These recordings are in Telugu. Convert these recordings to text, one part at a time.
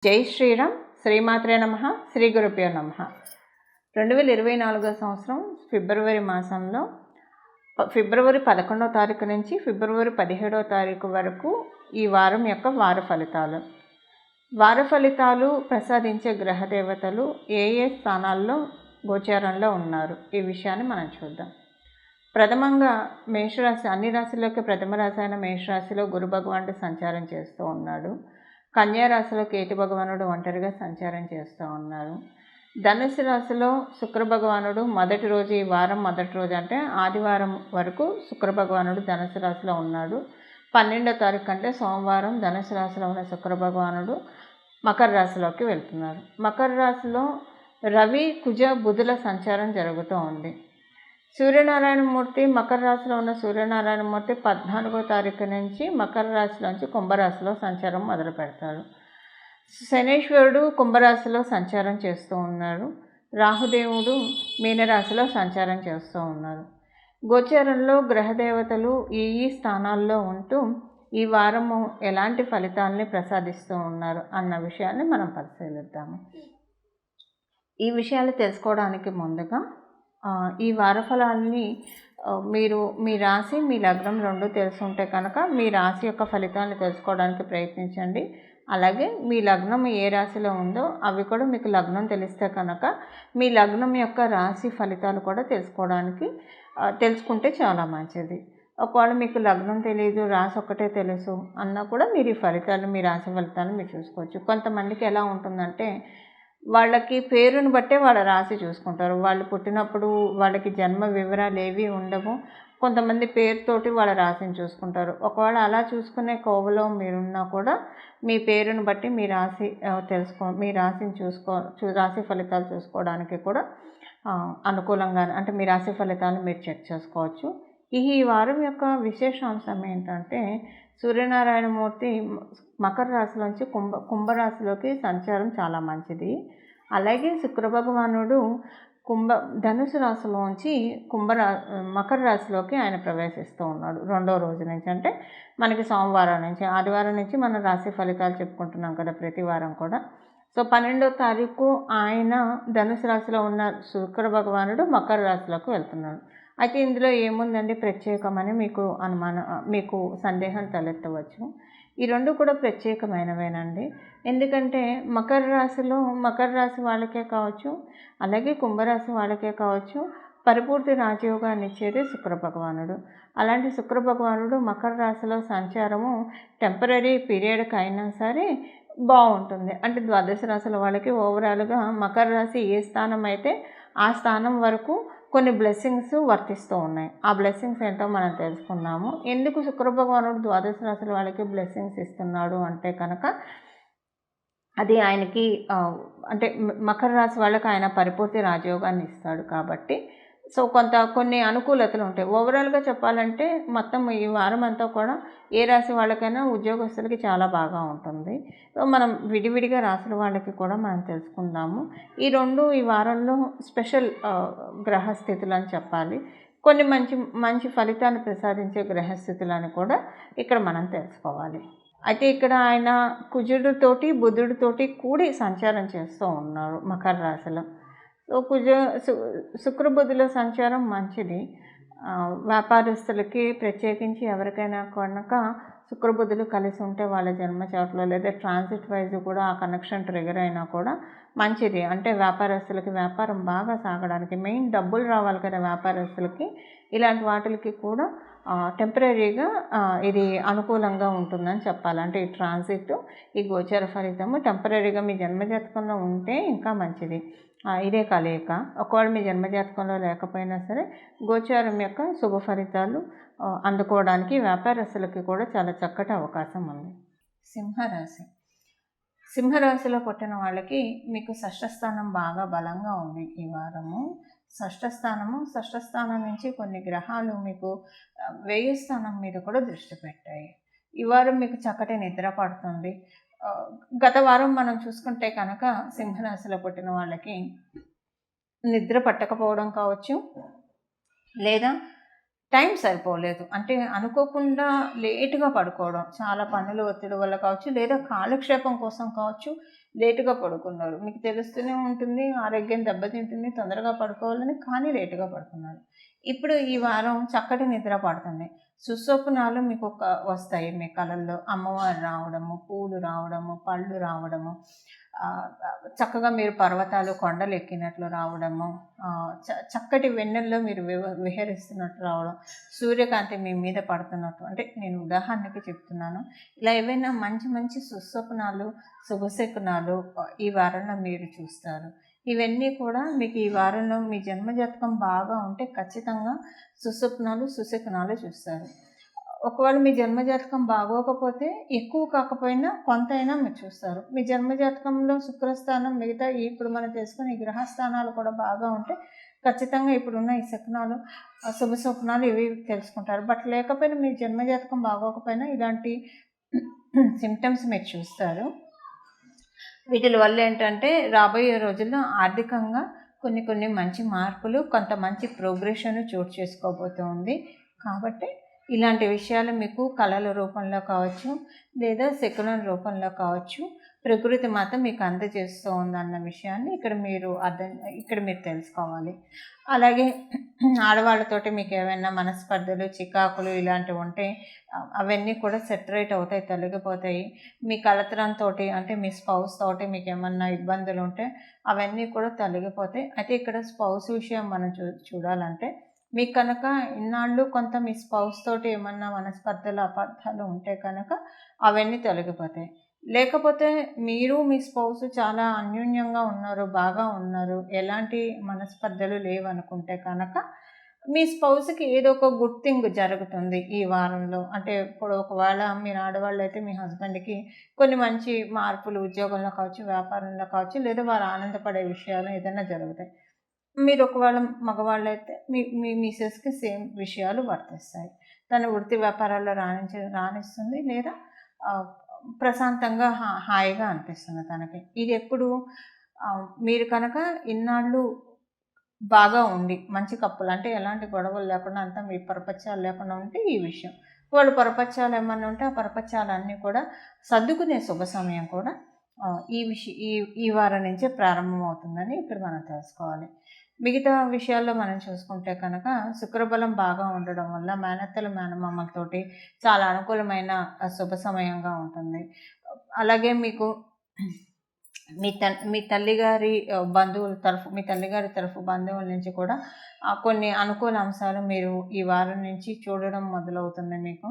జై శ్రీరామ్. శ్రీమాత్రే నమః. శ్రీ గురుభ్యో నమః. 2024 సంవత్సరం ఫిబ్రవరి మాసంలో ఫిబ్రవరి 11వ తారీఖు నుంచి ఫిబ్రవరి 17వ తారీఖు వరకు ఈ వారం యొక్క వార ఫలితాలు ప్రసాదించే గ్రహదేవతలు ఏ ఏ స్థానాల్లో గోచారంలో ఉన్నారు, ఈ విషయాన్ని మనం చూద్దాం. ప్రథమంగా మేషరాశి, అన్ని రాశుల్లోకి ప్రథమ రాశి అయిన మేషరాశిలో గురు భగవానుడు సంచారం చేస్తూ ఉన్నాడు. కన్యా రాశిలో కేతు భగవానుడు ఒంటరిగా సంచారం చేస్తూ ఉన్నారు. ధనుసు రాశిలో శుక్ర భగవానుడు మొదటి రోజు, ఈ వారం మొదటి రోజు అంటే ఆదివారం వరకు శుక్ర భగవానుడు ధనుసు రాశిలో ఉన్నాడు. 12వ తారీఖు అంటే సోమవారం ధనుసు రాశిలో ఉన్న శుక్ర భగవానుడు మకర రాశిలోకి వెళ్తున్నారు. మకర రాశిలో రవి, కుజ, బుధుల సంచారం జరుగుతూ ఉంది. సూర్యనారాయణమూర్తి మకర రాశిలో ఉన్న సూర్యనారాయణమూర్తి 14వ తారీఖు నుంచి మకర రాశిలోంచి కుంభరాశిలో సంచారం మొదలు పెడతాడు. శనీశ్వరుడు కుంభరాశిలో సంచారం చేస్తూ ఉన్నాడు. రాహుదేవుడు మీనరాశిలో సంచారం చేస్తూ ఉన్నారు. గోచారంలో గ్రహదేవతలు ఈ స్థానాల్లో ఉంటూ ఈ వారము ఎలాంటి ఫలితాలని ప్రసాదిస్తూ ఉన్నారు అన్న విషయాన్ని మనం పరిశీలిద్దాము. ఈ విషయాలు తెలుసుకోవడానికి ముందుగా ఈ వార ఫలాన్ని మీరు మీ రాశి, మీ లగ్నం రెండు తెలుసుంటే కనుక మీ రాశి యొక్క ఫలితాన్ని తెలుసుకోవడానికి ప్రయత్నించండి. అలాగే మీ లగ్నం ఏ రాశిలో ఉందో అవి కూడా మీకు లగ్నం తెలిస్తే కనుక మీ లగ్నం యొక్క రాశి ఫలితాలు కూడా తెలుసుకుంటే చాలా మంచిది. ఒకవేళ మీకు లగ్నం తెలియదు, రాశి ఒక్కటే తెలుసు అన్నా కూడా మీరు ఈ ఫలితాలు, మీ రాశి ఫలితాలు మీరు చూసుకోవచ్చు. కొంతమందికి ఎలా ఉంటుందంటే వాళ్ళకి పేరుని బట్టే వాళ్ళ రాశి చూసుకుంటారు. వాళ్ళు పుట్టినప్పుడు వాళ్ళకి జన్మ వివరాలు ఏవి ఉండవు. కొంతమంది పేరుతోటి వాళ్ళ రాశిని చూసుకుంటారు. ఒకవేళ అలా చూసుకునే కోవలో మీరున్నా కూడా మీ పేరుని బట్టి మీ రాశి మీ రాశిని రాశి ఫలితాలు చూసుకోవడానికి కూడా అనుకూలంగా, అంటే మీ రాశి ఫలితాలను మీరు చెక్ చేసుకోవచ్చు. ఈ వారం యొక్క విశేషాంశం ఏంటంటే సూర్యనారాయణమూర్తి మకర రాశిలోంచి కుంభరాశిలోకి సంచారం చాలా మంచిది. అలాగే శుక్ర భగవానుడు ధనుసు రాశిలోంచి మకర రాశిలోకి ఆయన ప్రవేశిస్తూ ఉన్నాడు 2వ రోజు నుంచి. అంటే మనకి సోమవారం నుంచి, ఆదివారం నుంచి మనం రాశి ఫలితాలు చెప్పుకుంటున్నాం కదా ప్రతి వారం కూడా. సో 12వ తారీఖు ఆయన ధనుసు రాశిలో ఉన్న శుక్ర భగవానుడు మకర రాశిలోకి వెళ్తున్నాడు. అయితే ఇందులో ఏముందండి ప్రత్యేకమని మీకు సందేహం తలెత్తవచ్చు. ఈ రెండు కూడా ప్రత్యేకమైనవేనండి. ఎందుకంటే మకర రాశి వాళ్ళకే కావచ్చు, అలాగే కుంభరాశి వాళ్ళకే కావచ్చు పరిపూర్తి రాజయోగాన్ని ఇచ్చేది శుక్ర భగవానుడు. అలాంటి శుక్ర భగవానుడు మకర రాశిలో సంచారము టెంపరీ పీరియడ్కి అయినా సరే బాగుంటుంది. అంటే ద్వాదశ రాశుల వాళ్ళకి ఓవరాల్గా మకర రాశి ఏ స్థానం అయితే ఆ స్థానం వరకు కొన్ని బ్లెస్సింగ్స్ వర్తిస్తూ ఉన్నాయి. ఆ బ్లెస్సింగ్స్ ఏంటో మనం తెలుసుకున్నాము. ఎందుకు శుక్ర భగవానుడు ద్వాదశ రాశుల వాళ్ళకి బ్లెస్సింగ్స్ ఇస్తున్నాడు అంటే కనుక అది ఆయనకి అంటే మకర రాశి వాళ్ళకి ఆయన పరిపూర్తి రాజయోగాన్ని ఇస్తాడు కాబట్టి కొన్ని అనుకూలతలు ఉంటాయి. ఓవరాల్గా చెప్పాలంటే మొత్తం ఈ వారం అంతా కూడా ఏ రాశి వాళ్ళకైనా ఉద్యోగస్తులకి చాలా బాగా ఉంటుంది. సో మనం విడివిడిగా రాశుల వాళ్ళకి కూడా మనం తెలుసుకుందాము. ఈ వారంలో స్పెషల్ గ్రహస్థితులు అని చెప్పాలి. కొన్ని మంచి ఫలితాన్ని ప్రసాదించే గ్రహస్థితులని కూడా ఇక్కడ మనం తెలుసుకోవాలి. అయితే ఇక్కడ ఆయన కుజుడితోటి బుధుడితోటి కూడి సంచారం చేస్తూ ఉన్నారు మకర రాశిలో. సో శుక్రబుధుల సంచారం మంచిది. వ్యాపారస్తులకి ప్రత్యేకించి ఎవరికైనా కనుక శుక్రబుధులు కలిసి ఉంటే వాళ్ళ జన్మచాట్లో లేదా ట్రాన్సిట్ వైజ్ కూడా ఆ కనెక్షన్ ట్రిగర్ అయినా కూడా మంచిది. అంటే వ్యాపారస్తులకి వ్యాపారం బాగా సాగడానికి, మెయిన్ డబ్బులు రావాలి కదా వ్యాపారస్తులకి, ఇలాంటి వాటికి కూడా టెంపరీగా ఇది అనుకూలంగా ఉంటుందని చెప్పాలి. అంటే ఈ ట్రాన్సిట్, ఈ గోచర ఫలితము టెంపరీగా మీ జన్మజాతకంలో ఉంటే ఇంకా మంచిది. ఇదే కలయిక. ఒకవేళ మీ జన్మజాతకంలో లేకపోయినా సరే గోచారం యొక్క శుభ ఫలితాలు అందుకోవడానికి వ్యాపారస్తులకి కూడా చాలా చక్కటి అవకాశం ఉంది. సింహరాశిలో పుట్టిన వాళ్ళకి మీకు షష్ఠస్థానం బాగా బలంగా ఉంది ఈ వారము. షష్ఠస్థానం నుంచి కొన్ని గ్రహాలు మీకు వ్యయ స్థానం మీద కూడా దృష్టి పెట్టాయి. ఈ వారం మీకు చక్కటి నిద్ర పడుతుంది. గత వారం మనం చూసుకుంటే కనుక సింహరాశిలో పుట్టిన వాళ్ళకి నిద్ర పట్టకపోవడం కావచ్చు, లేదా టైం సరిపోలేదు, అంటే అనుకోకుండా లేటుగా పడుకోవడం, చాలా పనుల ఒత్తిడి వల్ల కావచ్చు, లేదా కాలక్షేపం కోసం కావచ్చు, లేటుగా పడుకున్నారు. మీకు తెలుస్తూనే ఉంటుంది ఆరోగ్యం దెబ్బతింటుంది, తొందరగా పడుకోవాలని, కానీ లేటుగా పడుకున్నారు. ఇప్పుడు ఈ వారం చక్కటి నిద్ర పడుతుంది. సుస్వప్నాలు వస్తాయి మీ కలల్లో. అమ్మవారు రావడము, పూలు రావడము, పళ్ళు రావడము, చక్కగా మీరు పర్వతాలు, కొండలు ఎక్కినట్లు రావడము, చక్కటి వెన్నెల్లో మీరు విహరిస్తున్నట్టు రావడం, సూర్యకాంతి మీ మీద పడుతున్నట్టు. అంటే నేను ఉదాహరణకి చెప్తున్నాను. ఇలా ఏవైనా మంచి మంచి సుస్వప్నాలు, శుభశకునాలు ఈ వారంలో మీరు చూస్తారు. ఇవన్నీ కూడా మీకు ఈ వారంలో మీ జన్మజాతకం బాగా ఉంటే ఖచ్చితంగా సుస్వప్నాలు, సుశకునాలు చూస్తారు. ఒకవేళ మీ జన్మజాతకం బాగోకపోతే ఎక్కువ కాకపోయినా కొంతైనా మీరు చూస్తారు. మీ జన్మజాతకంలో శుక్రస్థానం, మిగతా ఇప్పుడు మనం తెలుసుకునే ఈ గ్రహస్థానాలు కూడా బాగా ఉంటే ఖచ్చితంగా ఇప్పుడున్న ఈ శకునాలు, శుభ స్వప్నాలు ఇవి తెలుసుకుంటారు. బట్ లేకపోయినా మీ జన్మజాతకం బాగోకపోయినా ఇలాంటి సిమ్టమ్స్ మీరు చూస్తారు. వీటి వల్ల ఏంటంటే రాబోయే రోజుల్లో ఆర్థికంగా కొన్ని మంచి మార్పులు, కొంత మంచి ప్రోగ్రెషన్ చోటు చేసుకోబోతుంది. కాబట్టి ఇలాంటి విషయాలు మీకు కళల రూపంలో కావచ్చు, లేదా శకునం రూపంలో కావచ్చు, ప్రకృతి మాత మీకు అందజేస్తూ ఉందన్న విషయాన్ని ఇక్కడ మీరు తెలుసుకోవాలి. అలాగే ఆడవాళ్ళతోటి మీకు ఏమైనా మనస్పర్ధలు, చికాకులు ఇలాంటివి ఉంటే అవన్నీ కూడా సెటరేట్ అవుతాయి, తొలగిపోతాయి. మీ కలత్రంతో అంటే మీ స్పౌస్ తోటి మీకు ఏమన్నా ఇబ్బందులు ఉంటే అవన్నీ కూడా తొలగిపోతాయి. అయితే ఇక్కడ స్పౌస్ విషయం మనం చూడాలంటే మీకు కనుక ఇన్నాళ్ళు కొంత మీ స్పౌస్ తోటి ఏమన్నా మనస్పర్ధలు, అపార్థాలు ఉంటే కనుక అవన్నీ తొలగిపోతాయి. లేకపోతే మీరు మీ స్పౌస్ చాలా అన్యోన్యంగా ఉన్నారు, బాగా ఉన్నారు, ఎలాంటి మనస్పర్ధలు లేవనుకుంటే కనుక మీ స్పౌస్కి ఏదో ఒక గుడ్ థింగ్ జరుగుతుంది ఈ వారంలో. అంటే ఇప్పుడు ఒకవేళ మీరు ఆడవాళ్ళు అయితే మీ హస్బెండ్కి కొన్ని మంచి మార్పులు ఉద్యోగంలో కావచ్చు, వ్యాపారంలో కావచ్చు, లేదా వారు ఆనందపడే విషయాలు ఏదైనా జరుగుతాయి. మీరు ఒకవేళ మగవాళ్ళు అయితే మీ మిసెస్కి సేమ్ విషయాలు వర్తిస్తాయి. తన వృత్తి వ్యాపారాల్లో రాణిస్తుంది, లేదా ప్రశాంతంగా హాయిగా అనిపిస్తుంది తనకి. ఇది ఎప్పుడు మీరు కనుక ఇన్నాళ్ళు బాగా ఉండి మంచి కప్పులు, అంటే ఎలాంటి గొడవలు లేకుండా అంతా మీ పరపత్యాలు లేకుండా ఉంటే ఈ విషయం. వాళ్ళు పరపత్యాలు ఏమన్నా ఉంటే ఆ పరపత్యాలన్నీ కూడా సర్దుకునే శుభ సమయం కూడా ఈ వారం నుంచే ప్రారంభమవుతుందని ఇక్కడ మనం తెలుసుకోవాలి. మిగతా విషయాల్లో మనం చూసుకుంటే కనుక శుక్రబలం బాగా ఉండడం వల్ల మేనత్తలు, మేనమామలతోటి చాలా అనుకూలమైన శుభ సమయంగా ఉంటుంది. అలాగే మీకు మీ తల్లిగారి తరఫు బంధువుల నుంచి కూడా కొన్ని అనుకూల అంశాలు మీరు ఈ వారం నుంచి చూడడం మొదలవుతుంది మీకు.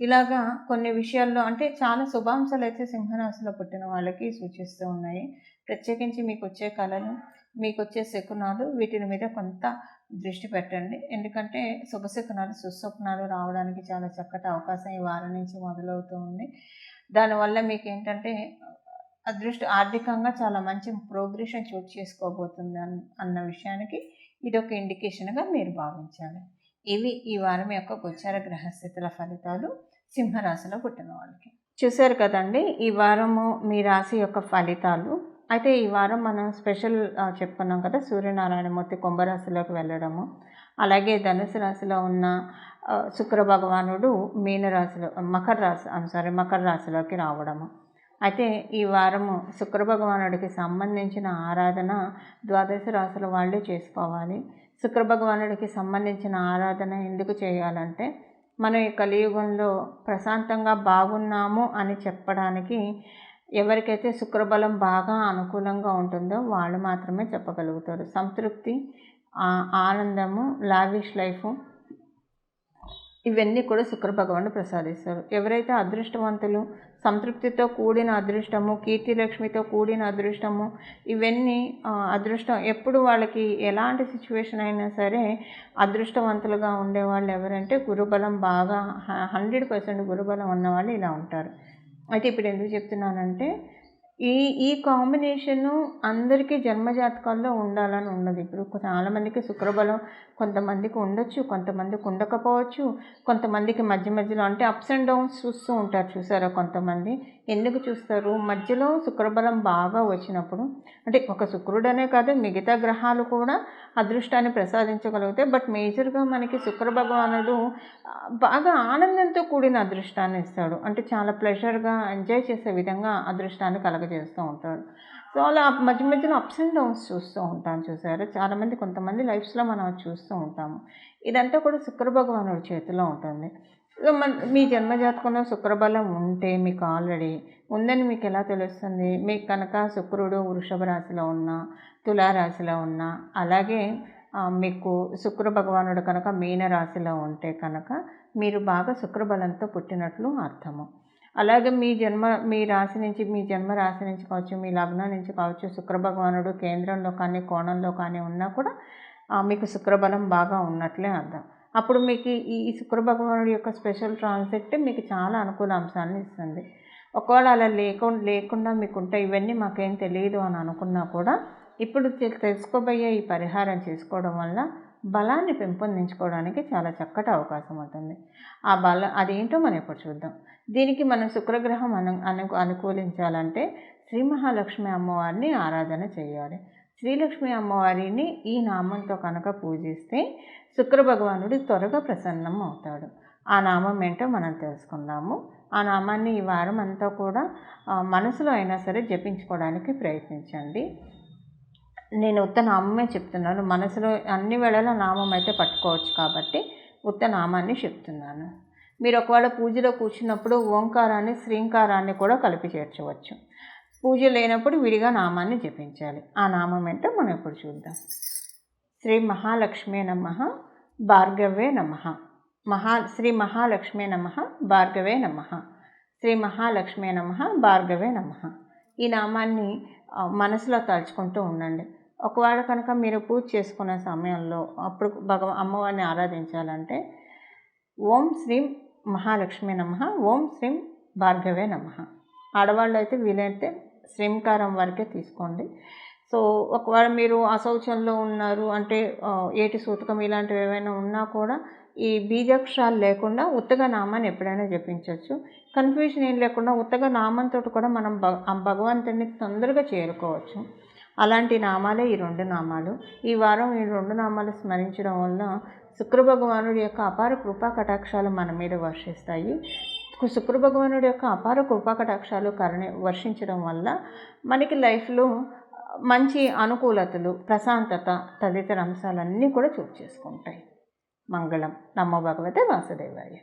ఇలాగా కొన్ని విషయాల్లో అంటే చాలా శుభాంశాలు అయితే సింహరాశిలో పుట్టిన వాళ్ళకి సూచిస్తూ ఉన్నాయి. ప్రత్యేకించి మీకు వచ్చే కళలు, మీకు వచ్చే శకునాలు, వీటి మీద కొంత దృష్టి పెట్టండి. ఎందుకంటే శుభశకునాలు, సుస్వప్నాలు రావడానికి చాలా చక్కటి అవకాశం ఈ వారం నుంచి మొదలవుతూ ఉంది. దానివల్ల మీకు ఏంటంటే ఆర్థికంగా చాలా మంచి ప్రోగ్రెషన్ చోటు చేసుకోబోతుంది అన్న విషయానికి ఇది ఒక ఇండికేషన్గా మీరు భావించాలి. ఇవి ఈ వారం యొక్క గోచార గ్రహస్థితుల ఫలితాలు సింహరాశిలో పుట్టిన వాళ్ళకి. చూశారు కదండి ఈ వారము మీ రాశి యొక్క ఫలితాలు. అయితే ఈ వారం మనం స్పెషల్ చెప్పుకున్నాం కదా, సూర్యనారాయణమూర్తి కుంభరాశిలోకి వెళ్ళడము, అలాగే ధనుసు రాశిలో ఉన్న శుక్ర భగవానుడు మకర రాశిలోకి రావడము. అయితే ఈ వారము శుక్ర భగవానుడికి సంబంధించిన ఆరాధన ద్వాదశ రాశుల వాళ్ళే చేసుకోవాలి. శుక్ర భగవానుడికి సంబంధించిన ఆరాధన ఎందుకు చేయాలంటే మనం ఈ కలియుగంలో ప్రశాంతంగా బాగున్నాము అని చెప్పడానికి ఎవరికైతే శుక్రబలం బాగా అనుకూలంగా ఉంటుందో వాళ్ళు మాత్రమే చెప్పగలుగుతారు. సంతృప్తి, ఆనందము, లావిష్ లైఫ్ ఇవన్నీ కూడా శుక్ర భగవానుడు ప్రసాదిస్తారు. ఎవరైతే అదృష్టవంతులు, సంతృప్తితో కూడిన అదృష్టము, కీర్తిలక్ష్మితో కూడిన అదృష్టము, ఇవన్నీ అదృష్టం ఎప్పుడు వాళ్ళకి ఎలాంటి సిచ్యువేషన్ అయినా సరే అదృష్టవంతులుగా ఉండేవాళ్ళు ఎవరంటే గురుబలం బాగా 100% గురుబలం ఉన్నవాళ్ళు ఇలా ఉంటారు. అయితే ఇప్పుడు ఎందుకు చెప్తున్నానంటే ఈ కాంబినేషను అందరికీ జన్మజాతకాల్లో ఉండాలని ఉండదు. ఇప్పుడు చాలామందికి శుక్రబలం కొంతమందికి ఉండొచ్చు, కొంతమందికి ఉండకపోవచ్చు, కొంతమందికి మధ్యలో అంటే అప్స్ అండ్ డౌన్స్ చూస్తూ ఉంటారు చూసారా కొంతమంది. ఎందుకు చూస్తారు? మధ్యలో శుక్రబలం బాగా వచ్చినప్పుడు, అంటే ఒక శుక్రుడనే కాదు మిగతా గ్రహాలు కూడా అదృష్టాన్ని ప్రసాదించగలుగుతాయి. బట్ మేజర్‌గా మనకి శుక్ర భగవానుడు బాగా ఆనందంతో కూడిన అదృష్టాన్ని ఇస్తాడు. అంటే చాలా ప్లెజర్‌గా ఎంజాయ్ చేసే విధంగా అదృష్టాన్ని కలగజేస్తూ ఉంటాడు. సో, అలా మధ్య మధ్యలో అప్స్ అండ్ డౌన్స్ చూస్తూ ఉంటాం చూసారా? చాలామంది కొంతమంది లైఫ్స్‌లో మనం అది చూస్తూ ఉంటాము. ఇదంతా కూడా శుక్ర భగవానుడి చేతిలో ఉంటుంది. సో, మీ జన్మజాతకంలో శుక్రబలం ఉంటే మీకు ఆల్రెడీ ఉందని మీకు ఎలా తెలుస్తుంది? మీకు కనుక శుక్రుడు వృషభ రాశిలో ఉన్నా, తులారాశిలో ఉన్నా, అలాగే మీకు శుక్ర భగవానుడు కనుక మీన రాశిలో ఉంటే కనుక మీరు బాగా శుక్రబలంతో పుట్టినట్లు అర్థము. అలాగే మీ రాశి నుంచి, మీ జన్మ రాశి నుంచి కావచ్చు, మీ లగ్నం నుంచి కావచ్చు, శుక్ర భగవానుడు కేంద్రంలో కానీ కోణంలో కానీ ఉన్నా కూడా మీకు శుక్రబలం బాగా ఉన్నట్లే అర్థం. అప్పుడు మీకు ఈ శుక్ర భగవానుడి యొక్క స్పెషల్ ట్రాన్సిట్ మీకు చాలా అనుకూల అంశాలను ఇస్తుంది. ఒకవేళ అలా లేకుండా మీకుంటే ఇవన్నీ మాకేం తెలియదు అని అనుకున్నా కూడా ఇప్పుడు తెలుసుకోబోయే ఈ పరిహారం చేసుకోవడం వల్ల బలాన్ని పెంపొందించుకోవడానికి చాలా చక్కటి అవకాశం ఉంటుంది. అదేంటో మనం ఇప్పుడు చూద్దాం. దీనికి మనం శుక్రగ్రహం అనుకూలించాలంటే శ్రీ మహాలక్ష్మి అమ్మవారిని ఆరాధన చేయాలి. శ్రీలక్ష్మి అమ్మవారిని ఈ నామంతో కనుక పూజిస్తే శుక్ర భగవానుడు త్వరగా ప్రసన్నం అవుతాడు. ఆ నామం ఏంటో మనం తెలుసుకుందాము. ఆ నామాన్ని ఈ వారం అంతా కూడా మనసులో అయినా సరే జపించుకోవడానికి ప్రయత్నించండి. నేను ఉత్త నామమే చెప్తున్నాను. మనసులో అన్ని వేళల నామం అయితే పట్టుకోవచ్చు కాబట్టి ఉత్త నామాన్ని చెప్తున్నాను. మీరు ఒకవేళ పూజలో కూర్చున్నప్పుడు ఓంకారాన్ని, శ్రీంకారాన్ని కూడా కలిపి చేర్చవచ్చు. పూజ లేనప్పుడు విడిగా నామాన్ని జపించాలి. ఆ నామం ఏంటో మనం ఇప్పుడు చూద్దాం. శ్రీ మహాలక్ష్మే నమః భార్గవే నమః. శ్రీ మహాలక్ష్మే నమః భార్గవే నమః. శ్రీ మహాలక్ష్మే నమః భార్గవే నమః. ఈ నామాన్ని మనసులో తలుచుకుంటూ ఉండండి. ఒకవేళ కనుక మీరు పూజ చేసుకునే సమయంలో అప్పుడు అమ్మవారిని ఆరాధించాలంటే ఓం శ్రీం మహాలక్ష్మి నమః, ఓం శ్రీం భార్గవే నమః. ఆడవాళ్ళు అయితే వీలైతే శ్రీంకారం వరకే తీసుకోండి. సో ఒకవేళ మీరు అశౌచంలో ఉన్నారు అంటే ఏటి సూతకం ఇలాంటివి ఏవైనా ఉన్నా కూడా ఈ బీజాక్షరాలు లేకుండా ఉత్తగా నామాన్ని ఎప్పుడైనా జపించవచ్చు. కన్ఫ్యూజన్ ఏం లేకుండా ఉత్తగా నామంతో కూడా మనం భగవంతుడిని తొందరగా చేరుకోవచ్చు. అలాంటి నామాలే ఈ 2 నామాలు. ఈ వారం ఈ 2 నామాలు స్మరించడం వల్ల శుక్ర భగవానుడి యొక్క అపార కృపా కటాక్షాలు మన మీద వర్షిస్తాయి. శుక్ర భగవానుడి యొక్క అపార కృపా కటాక్షాలు వర్షించడం వల్ల మనకి లైఫ్లో మంచి అనుకూలతలు, ప్రశాంతత తదితర అంశాలన్నీ కూడా చోటు చేసుకుంటాయి. మంగళం. నమో భగవతే వాసుదేవాయ.